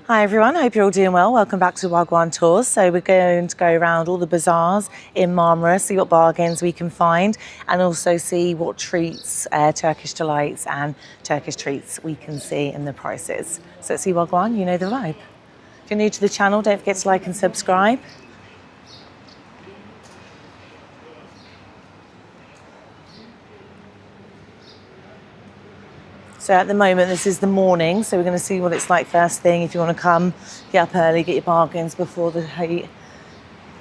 Hi everyone, hope you're all doing well. Welcome back to Wagwan Tours. So we're going to go around all the bazaars in Marmaris, see what bargains we can find, and also see what treats, Turkish delights and Turkish treats we can see in the prices. So let's see Wagwan, you know the vibe. If you're new to the channel, don't forget to like and subscribe. So at the moment, this is the morning, so we're going to see what it's like first thing. If you want to come, get up early, get your bargains before the heat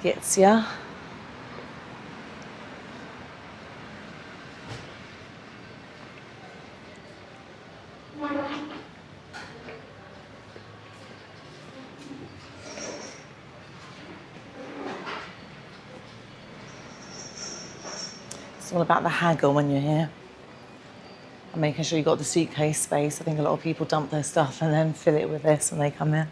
gets you. It's all about the haggle when you're here. And making sure you've got the suitcase space. I think a lot of people dump their stuff and then fill it with this when they come in.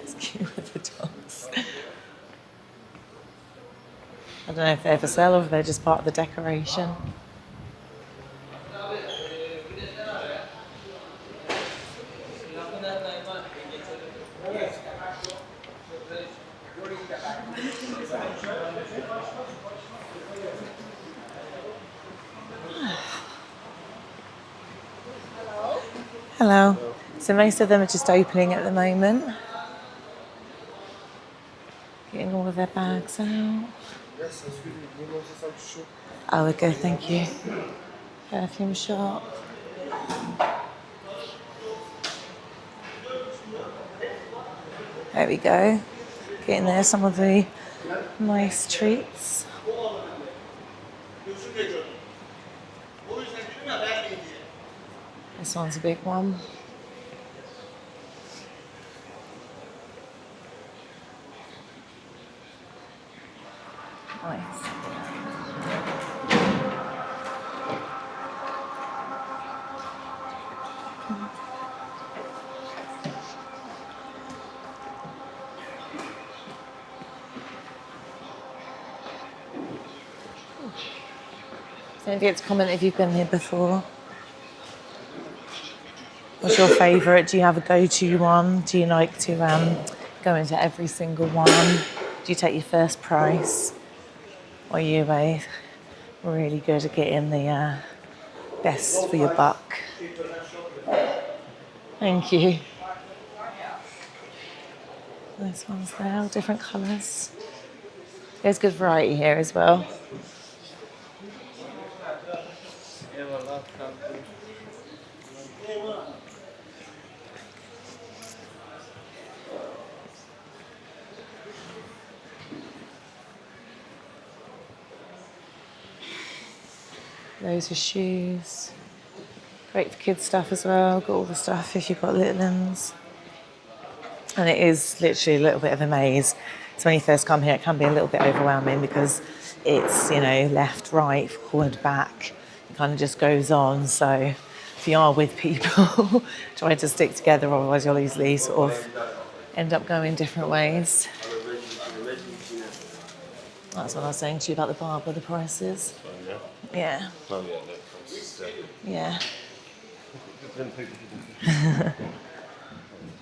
It's cute with the dogs. I don't know if they're for sale or if they're just part of the decoration. Hello. So most of them are just opening at the moment. Getting all of their bags out. Oh, okay, thank you. Perfume shop. There we go. Getting there some of the nice treats. This one's a big one. Nice. Don't forget to comment if you've been here before. What's your favourite? Do you have a go-to one? Do you like to go into every single one? Do you take your first price? Or are you really good at getting the best for your buck? Thank you. Nice ones there, all different colours. There's good variety here as well. Those are shoes. Great for kids stuff as well. Got all the stuff if you've got little ones. And it is literally a little bit of a maze. So when you first come here, it can be a little bit overwhelming because it's, left, right, forward, back. It kind of just goes on. So if you are with people, try to stick together, otherwise you'll easily sort of end up going different ways. That's what I was saying to you about the barber, the prices. Yeah. Yeah.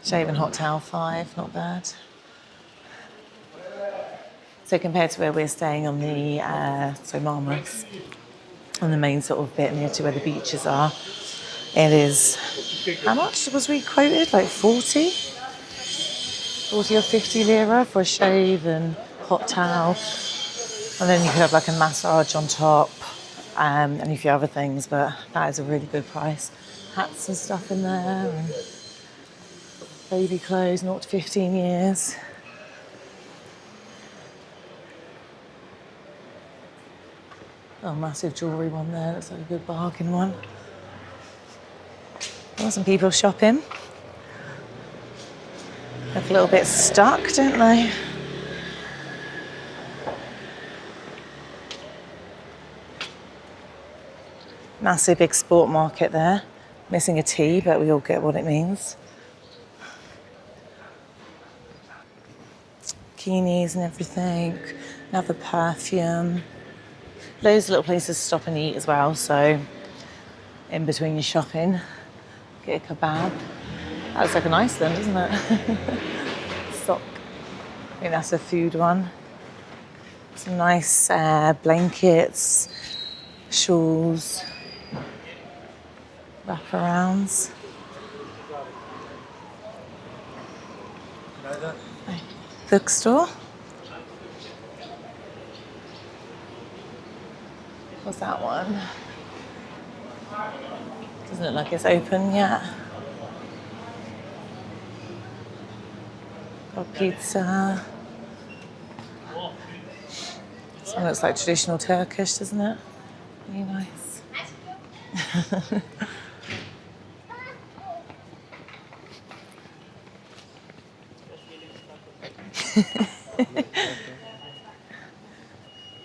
Shave and hot towel, 5, not bad. So compared to where we're staying on the Marmaris, on the main sort of bit near to where the beaches are, it is, how much was we quoted? Like 40 or 50 lira for a shave and hot towel. And then you could have like a massage on top and a few other things, but that is a really good price. Hats and stuff in there, and baby clothes, 0 to 15 years. Oh, massive jewellery one there. Looks like a good bargain one. Well, some people shopping. Look a little bit stuck, don't they? Massive big sport market there. Missing a T, but we all get what it means. Bikinis and everything. Another perfume. Loads of little places to stop and eat as well. So in between your shopping, get a kebab. That looks like an Iceland, doesn't it? Sock. I think that's a food one. Some nice blankets, shawls, wraparounds. Bookstore. What's that one? Doesn't look like it's open yet. Got pizza. This one looks like traditional Turkish, doesn't it? Really nice.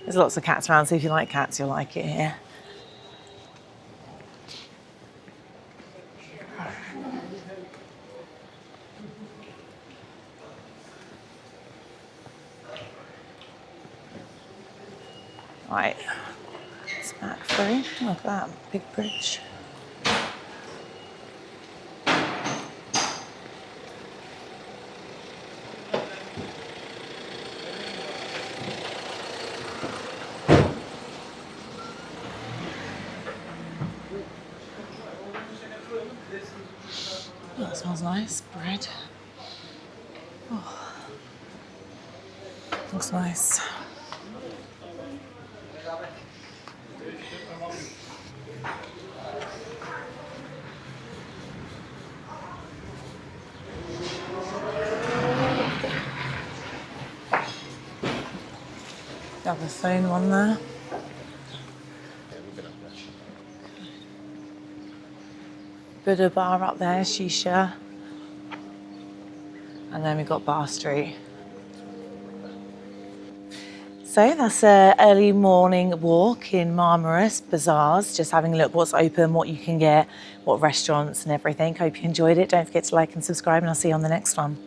There's lots of cats around, so if you like cats, you'll like it here. Right, it's back through. Look at that big bridge. Oh, that smells nice. Bread. Oh, looks nice. Got the phone one there. Buddha bar up there, shisha. And then we've got Bar Street. So that's an early morning walk in Marmaris Bazaars, just having a look what's open, what you can get, what restaurants and everything. Hope you enjoyed it. Don't forget to like and subscribe, and I'll see you on the next one.